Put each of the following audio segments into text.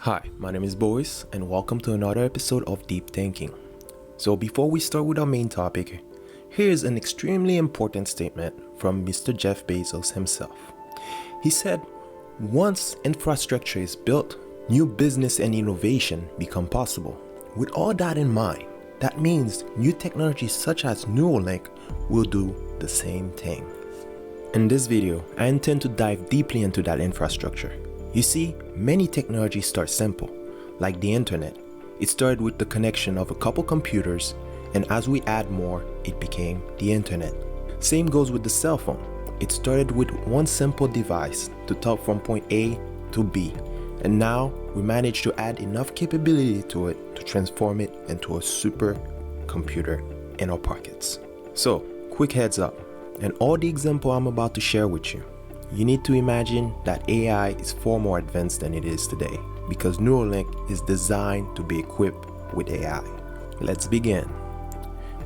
Hi, my name is Boris, and welcome to another episode of Deep Thinking. So, before we start with our main topic, here's an extremely important statement from Mr. Jeff Bezos himself. He said, "Once infrastructure is built, new business and innovation become possible." With all that in mind, that means new technologies such as Neuralink will do the same thing. In this video, I intend to dive deeply into that infrastructure. You see, many technologies start simple, like the internet. It started with the connection of a couple computers, and as we add more, it became the internet. Same goes with the cell phone. It started with one simple device to talk from point A to B, and now we managed to add enough capability to it to transform it into a super computer in our pockets. So, quick heads up, and all the example I'm about to share with you, you need to imagine that AI is far more advanced than it is today because Neuralink is designed to be equipped with AI. Let's begin.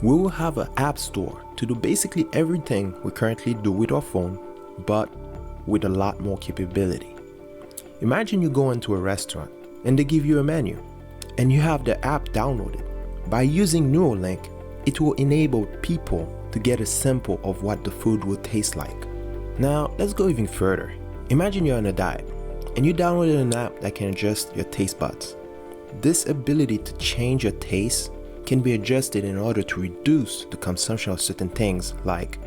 We will have an app store to do basically everything we currently do with our phone, but with a lot more capability. Imagine you go into a restaurant and they give you a menu and you have the app downloaded. By using Neuralink, it will enable people to get a sample of what the food will taste like. Now, let's go even further. Imagine you're on a diet and you downloaded an app that can adjust your taste buds. This ability to change your taste can be adjusted in order to reduce the consumption of certain things like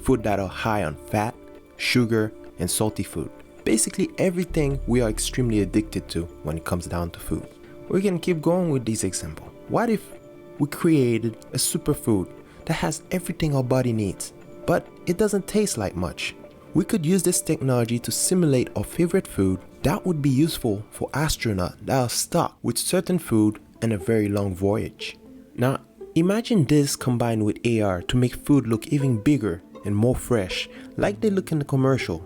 food that are high on fat, sugar, and salty food. Basically everything we are extremely addicted to when it comes down to food. We can keep going with this example. What if we created a superfood that has everything our body needs, but it doesn't taste like much? We could use this technology to simulate our favorite food that would be useful for astronauts that are stuck with certain food and a very long voyage. Now, imagine this combined with AR to make food look even bigger and more fresh, like they look in the commercial.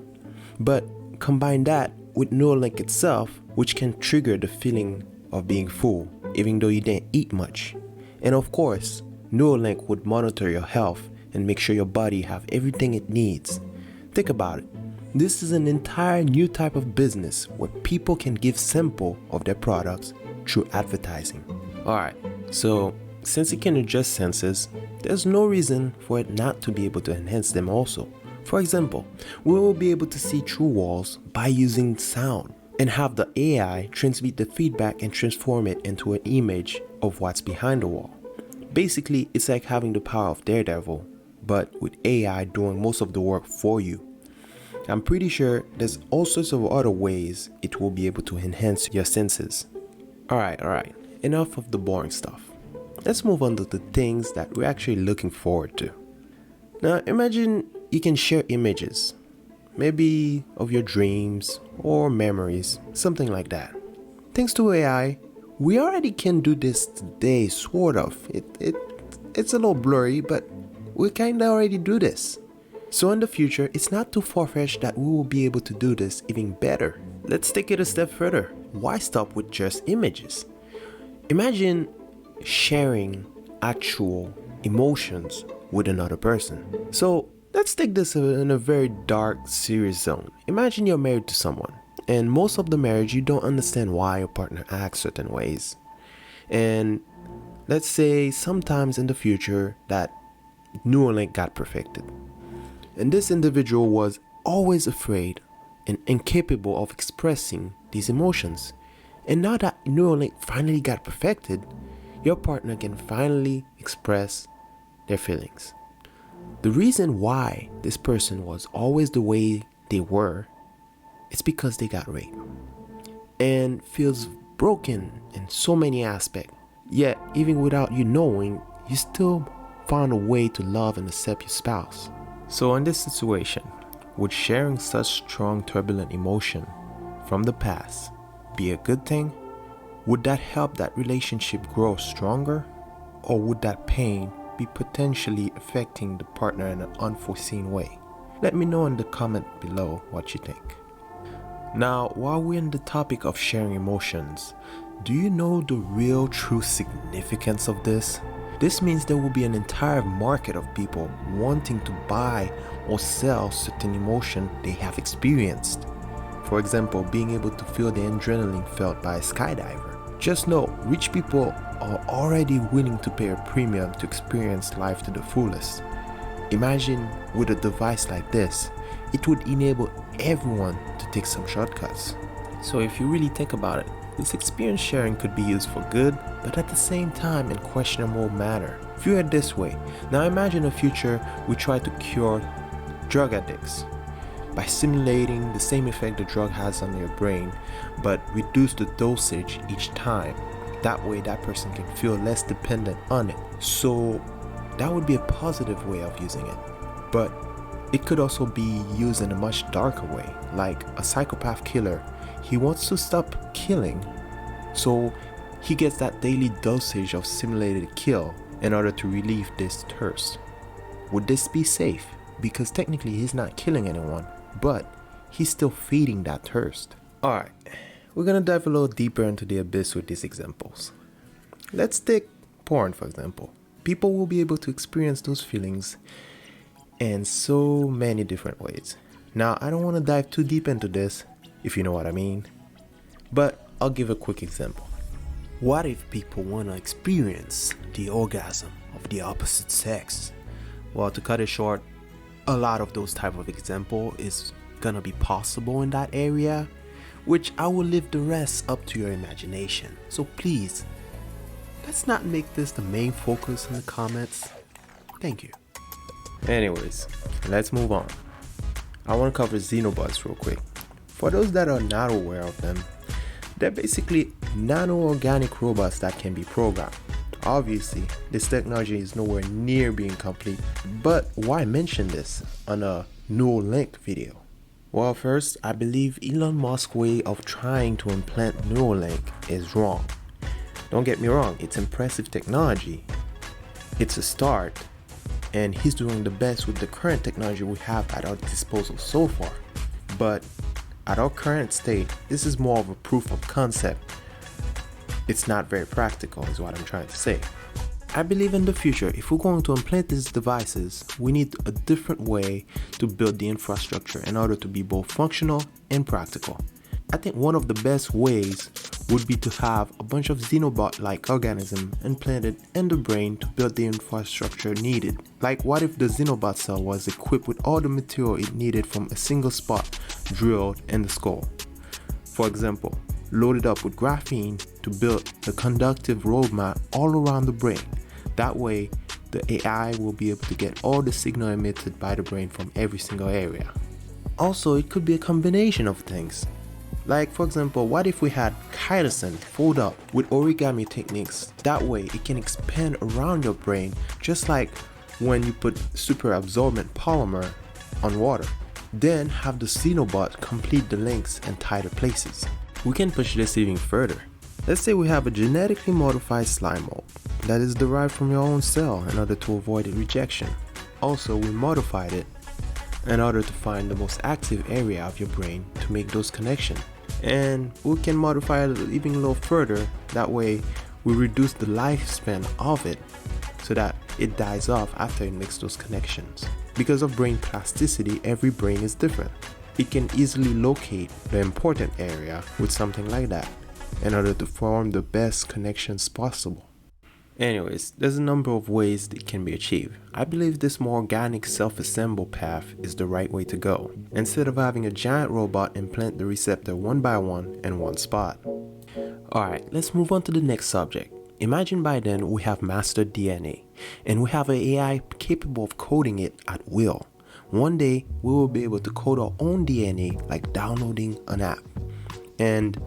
But combine that with Neuralink itself, which can trigger the feeling of being full, even though you didn't eat much. And of course, Neuralink would monitor your health and make sure your body have everything it needs. Think about it. This is an entire new type of business where people can give sample of their products through advertising. Alright, so since it can adjust senses, there's no reason for it not to be able to enhance them also. For example, we will be able to see through walls by using sound and have the AI transmit the feedback and transform it into an image of what's behind the wall. Basically, it's like having the power of Daredevil, but with AI doing most of the work for you. I'm pretty sure there's all sorts of other ways it will be able to enhance your senses. Alright, enough of the boring stuff. Let's move on to the things that we're actually looking forward to. Now imagine you can share images, maybe of your dreams or memories, something like that. Thanks to AI, we already can do this today, sort of. It's a little blurry, but we kinda already do this. So in the future, it's not too far-fetched that we will be able to do this even better. Let's take it a step further. Why stop with just images? Imagine sharing actual emotions with another person. So let's take this in a very dark, serious zone. Imagine you're married to someone, and most of the marriage you don't understand why your partner acts certain ways. And let's say sometimes in the future that Neuralink got perfected. And this individual was always afraid and incapable of expressing these emotions. And now that Neuralink finally got perfected, your partner can finally express their feelings. The reason why this person was always the way they were, it's because they got raped and feels broken in so many aspects. Yet, even without you knowing, you still found a way to love and accept your spouse. So in this situation, would sharing such strong turbulent emotion from the past be a good thing? Would that help that relationship grow stronger? Or would that pain be potentially affecting the partner in an unforeseen way? Let me know in the comment below what you think. Now, while we're on the topic of sharing emotions, do you know the real true significance of this? This means there will be an entire market of people wanting to buy or sell certain emotion they have experienced. For example, being able to feel the adrenaline felt by a skydiver. Just know, rich people are already willing to pay a premium to experience life to the fullest. Imagine with a device like this, it would enable everyone to take some shortcuts. So if you really think about it, this experience sharing could be used for good, but at the same time in questionable manner. View it this way. Now imagine a future we try to cure drug addicts by simulating the same effect the drug has on your brain, but reduce the dosage each time. That way that person can feel less dependent on it. So that would be a positive way of using it. But it could also be used in a much darker way, like a psychopath killer. He wants to stop killing, so he gets that daily dosage of simulated kill in order to relieve this thirst. Would this be safe? Because technically he's not killing anyone, but he's still feeding that thirst. Alright, we're gonna dive a little deeper into the abyss with these examples. Let's take porn for example. People will be able to experience those feelings in so many different ways. Now, I don't want to dive too deep into this, if you know what I mean, but I'll give a quick example. What if people want to experience the orgasm of the opposite sex? Well, to cut it short, a lot of those type of example is gonna be possible in that area, which I will leave the rest up to your imagination. So please, let's not make this the main focus in the comments. Thank you. Anyways, let's move on. I want to cover xenobots real quick. For those that are not aware of them, they're basically nano-organic robots that can be programmed. Obviously, this technology is nowhere near being complete, but why mention this on a Neuralink video? Well, first, I believe Elon Musk's way of trying to implant Neuralink is wrong. Don't get me wrong, it's impressive technology. It's a start, and he's doing the best with the current technology we have at our disposal so far. But at our current state, this is more of a proof of concept. It's not very practical is what I'm trying to say. I believe in the future, if we're going to implant these devices, we need a different way to build the infrastructure in order to be both functional and practical. I think one of the best ways would be to have a bunch of xenobot-like organisms implanted in the brain to build the infrastructure needed. Like, what if the xenobot cell was equipped with all the material it needed from a single spot drilled in the skull? For example, loaded up with graphene to build the conductive roadmap all around the brain. That way, the AI will be able to get all the signal emitted by the brain from every single area. Also, it could be a combination of things. Like, for example, what if we had Chitosan fold up with origami techniques? That way it can expand around your brain, just like when you put super absorbent polymer on water. Then have the xenobot complete the links and tie the places. We can push this even further. Let's say we have a genetically modified slime mold that is derived from your own cell in order to avoid rejection. Also, we modified it in order to find the most active area of your brain to make those connections. And we can modify it even a little further. That way we reduce the lifespan of it so that it dies off after it makes those connections. Because of brain plasticity, every brain is different. It can easily locate the important area with something like that in order to form the best connections possible. Anyways, there's a number of ways that can be achieved. I believe this more organic self-assemble path is the right way to go, instead of having a giant robot implant the receptor one by one in one spot. Alright, let's move on to the next subject. Imagine by then we have mastered DNA, and we have an AI capable of coding it at will. One day, we will be able to code our own DNA like downloading an app. And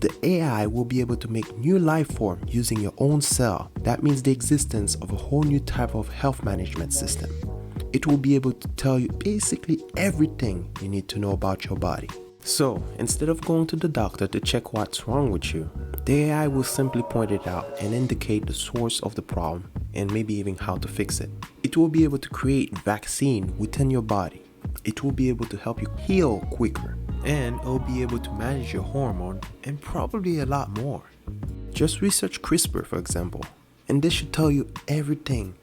the AI will be able to make new life form using your own cell. That means the existence of a whole new type of health management system. It will be able to tell you basically everything you need to know about your body. So instead of going to the doctor to check what's wrong with you, the AI will simply point it out and indicate the source of the problem and maybe even how to fix it. It will be able to create vaccine within your body. It will be able to help you heal quicker. And it'll be able to manage your hormone and probably a lot more. Just research CRISPR, for example, and this should tell you everything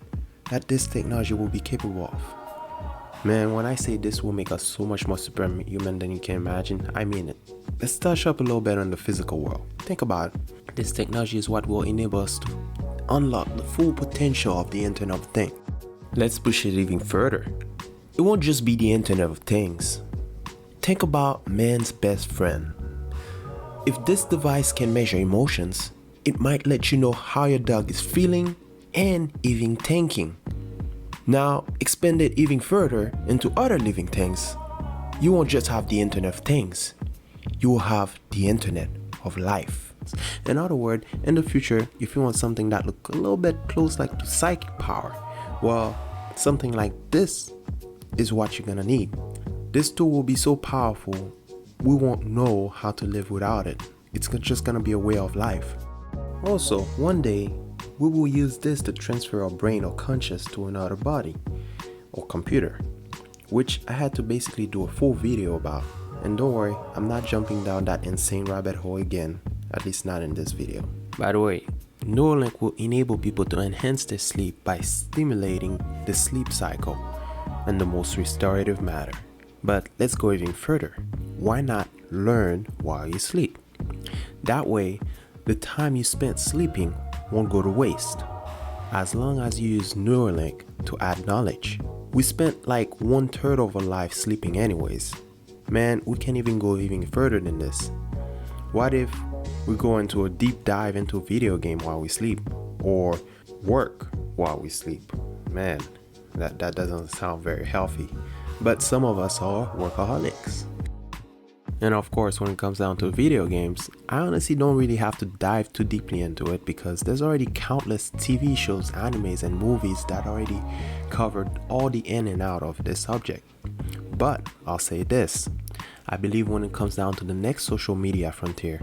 that this technology will be capable of. Man, when I say this will make us so much more superhuman than you can imagine, I mean it. Let's touch up a little bit on the physical world. Think about it. This technology is what will enable us to unlock the full potential of the Internet of Things. Let's push it even further. It won't just be the Internet of Things. Think about man's best friend. If this device can measure emotions, it might let you know how your dog is feeling and even thinking. Now, expand it even further into other living things. You won't just have the Internet of Things. You will have the Internet of Life. In other words, in the future, if you want something that looks a little bit close like to psychic power, well, something like this is what you're gonna need. This tool will be so powerful, we won't know how to live without it. It's just gonna be a way of life. Also, one day, we will use this to transfer our brain or conscious to another body or computer, which I had to basically do a full video about. And don't worry, I'm not jumping down that insane rabbit hole again, at least not in this video. By the way, Neuralink will enable people to enhance their sleep by stimulating the sleep cycle in the most restorative manner. But let's go even further. Why not learn while you sleep? That way, the time you spent sleeping won't go to waste. As long as you use Neuralink to add knowledge. We spent like 1/3 of our life sleeping anyways. Man, we can even go even further than this. What if we go into a deep dive into a video game while we sleep? Or work while we sleep? Man, that doesn't sound very healthy. But some of us are workaholics. And of course, when it comes down to video games, I honestly don't really have to dive too deeply into it because there's already countless TV shows, animes, and movies that already covered all the in and out of this subject. But I'll say this, I believe when it comes down to the next social media frontier,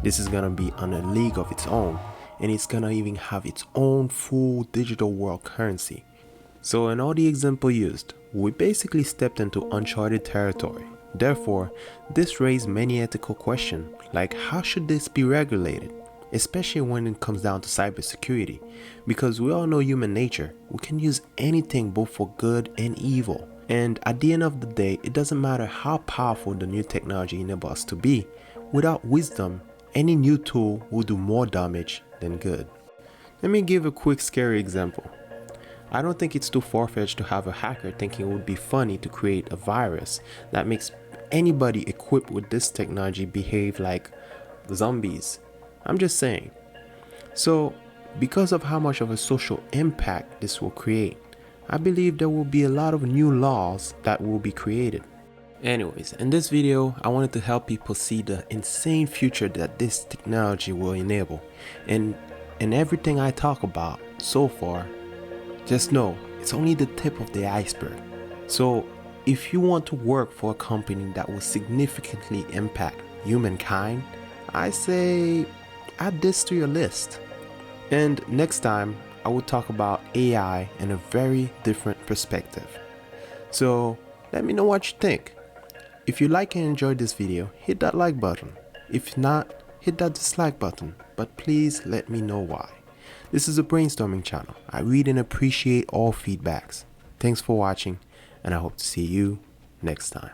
this is gonna be on a league of its own, and it's gonna even have its own full digital world currency. So in all the example used, we basically stepped into uncharted territory. Therefore, this raised many ethical questions, like how should this be regulated, especially when it comes down to cybersecurity, because we all know human nature, we can use anything both for good and evil. And at the end of the day, it doesn't matter how powerful the new technology enables us to be, without wisdom, any new tool will do more damage than good. Let me give a quick scary example. I don't think it's too far-fetched to have a hacker thinking it would be funny to create a virus that makes anybody equipped with this technology behave like zombies. I'm just saying. So, because of how much of a social impact this will create, I believe there will be a lot of new laws that will be created. Anyways, in this video, I wanted to help people see the insane future that this technology will enable. And in everything I talk about so far, just know it's only the tip of the iceberg. So if you want to work for a company that will significantly impact humankind, I say add this to your list. And next time, I will talk about AI in a very different perspective. So let me know what you think. If you like and enjoyed this video, hit that like button. If not, hit that dislike button, but please let me know why. This is a brainstorming channel. I read and appreciate all feedbacks. Thanks for watching, and I hope to see you next time.